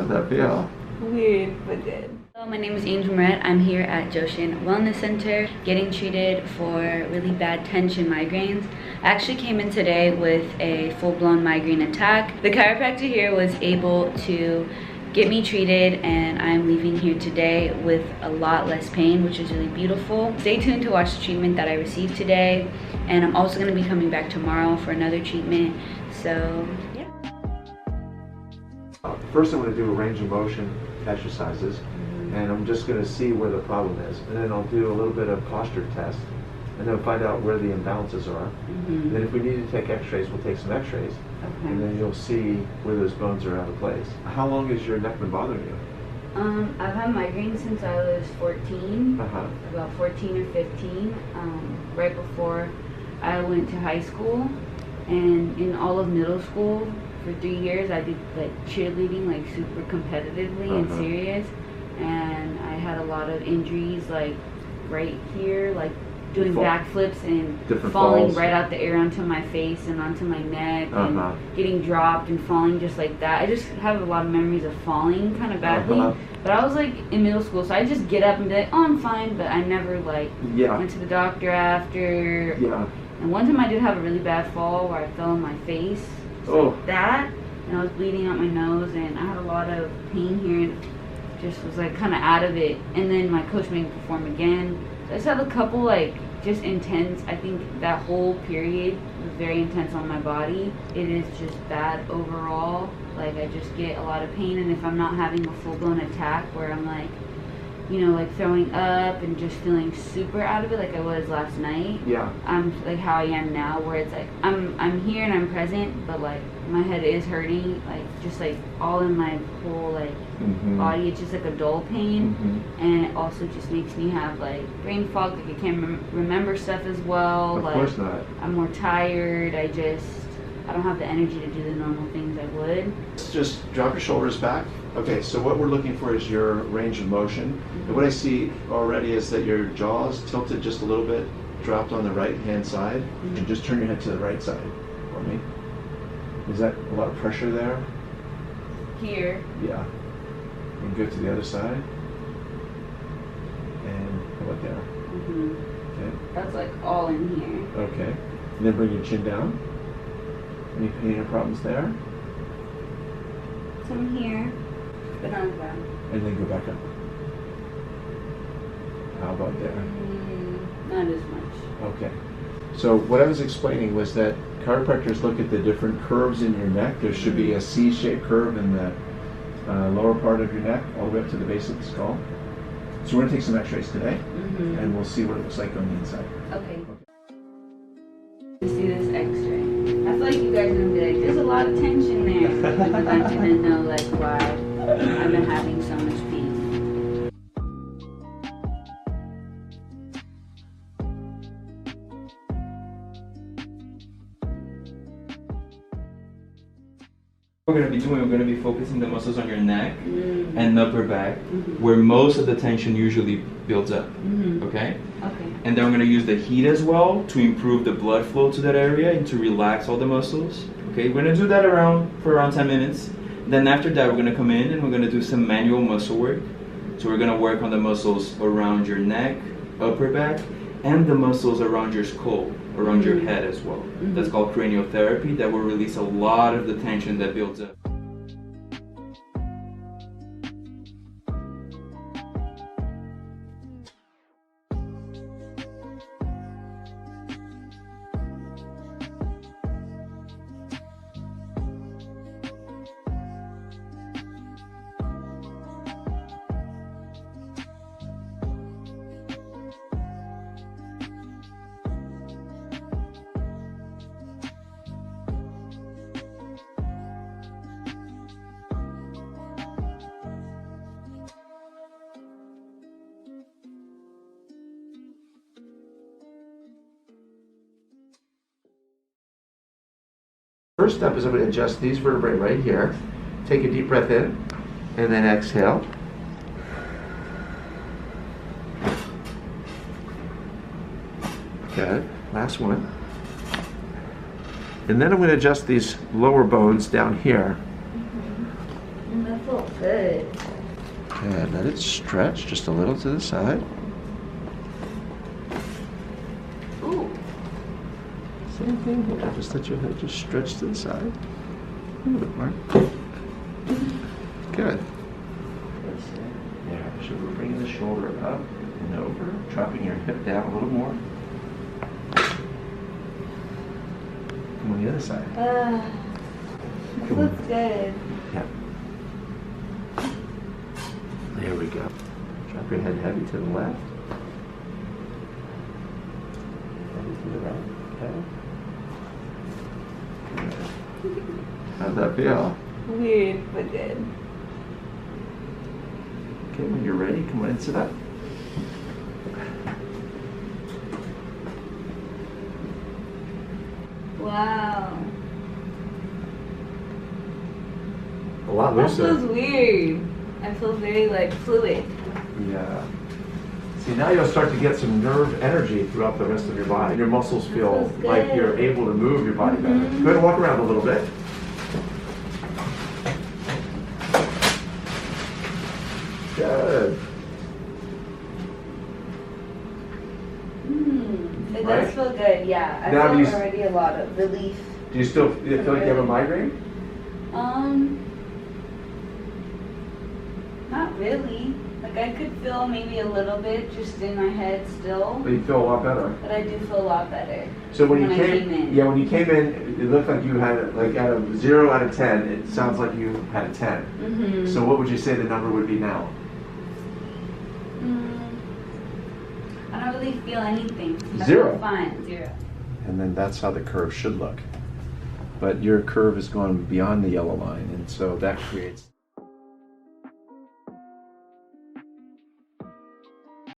How'd that feel? Weird, but good. Hello, my name is Moret. I'm here at Joshin Wellness Center getting treated for really bad tension migraines. I actually came in today with a full-blown migraine attack. The chiropractor here was able to get me treated, and I'm leaving here today with a lot less pain, which is really beautiful. Stay tuned to watch the treatment that I received today, and I'm also going to be coming back tomorrow for another treatment. So yeah. First I'm going to do a range of motion exercises, and I'm just going to see where the problem is, and then I'll do a little bit of posture test, and then find out where the imbalances are. And then if we need to take x-rays, we'll take some x-rays, and then you'll see where those bones are out of place. How long has your neck been bothering you? I've had migraines since I was 14, about 14 or 15, right before I went to high school. And in all of middle school, for 3 years, I did like cheerleading, like super competitively and serious. And I had a lot of injuries, like right here, like doing backflips and falling right out the air onto my face and onto my neck, and getting dropped and falling just like that. I just have a lot of memories of falling kind of badly. But I was like in middle school, so I just get up and be like, oh, I'm fine. But I never like went to the doctor after. And one time I did have a really bad fall where I fell on my face, like that, and I was bleeding out my nose, and I had a lot of pain here, and just was like kind of out of it. And then my coach made me perform again. So I just had a couple like just intense. I think that whole period was very intense on my body. It is just bad overall. Like I just get a lot of pain, and if I'm not having a full-blown attack where I'm like, you know, like throwing up and just feeling super out of it like I was last night. I'm like how I am now, where it's like I'm here and I'm present, but like my head is hurting, like just like all in my whole like body. It's just like a dull pain, and it also just makes me have like brain fog, like I can't remember stuff as well. Of course not. I'm more tired. I don't have the energy to do the normal things I would. Just drop your shoulders back. Okay, so what we're looking for is your range of motion. And what I see already is that your jaw is tilted just a little bit, dropped on the right-hand side, and just turn your head to the right side for me. Is that a lot of pressure there? Here. Yeah. And go to the other side. And how about there? Okay. That's like all in here. Okay. And then bring your chin down. Any pain or problems there? Some here, but not as bad. And then go back up. How about there? Not as much. Okay. So what I was explaining was that chiropractors look at the different curves in your neck. There should be a C-shaped curve in the lower part of your neck, all the way up to the base of the skull. So we're going to take some x-rays today, and we'll see what it looks like on the inside. Okay. To see this x-ray. I feel like you guys are going to be like, there's a lot of tension there. Because I'm going to know like why I've been having so much pain. We're going to be focusing the muscles on your neck and upper back, where most of the tension usually builds up. Okay? And then we're going to use the heat as well to improve the blood flow to that area and to relax all the muscles. Okay, we're going to do that for around 10 minutes. Then after that, we're going to come in and we're going to do some manual muscle work. So we're going to work on the muscles around your neck, upper back, and the muscles around your skull, around your head as well. That's called craniotherapy. That will release a lot of the tension that builds up. First step is I'm going to adjust these vertebrae right here. Take a deep breath in, and then exhale. Good. Last one. And then I'm going to adjust these lower bones down here. And that's all. good. And let it stretch just a little to the side. Ooh. Same thing here. Just let your head just stretch to the side. A little bit more. Good. That's it. There. So we're bringing the shoulder up and over, dropping your hip down a little more. Come on the other side. This looks good. Yeah. There we go. Drop your head heavy to the left. Heavy to the right. Okay. Good. How's that feel? Weird, but good. Okay, when you're ready, come on and sit up. Wow. A lot That looser. feels weird. I feel very like fluid. Yeah. See, now you'll start to get some nerve energy throughout the rest of your body. Your muscles feel feels like good. you're able to move your body better. Mhm. Go ahead and walk around a little bit. Good. It Right? does feel good, yeah. I Now do feel you- already a lot of relief. Do you still feel like you have a migraine? Not really. Like I could feel maybe a little bit just in my head still, But you feel a lot better. but I do feel a lot better. So when you I came in. yeah, when you came in, it looked like you had, like out of 0 out of 10, it sounds like you had a 10. Mm-hmm. So what would you say the number would be now? I don't really feel anything. I 0. feel fine, 0. And then that's how the curve should look. But your curve is going beyond the yellow line, and so that creates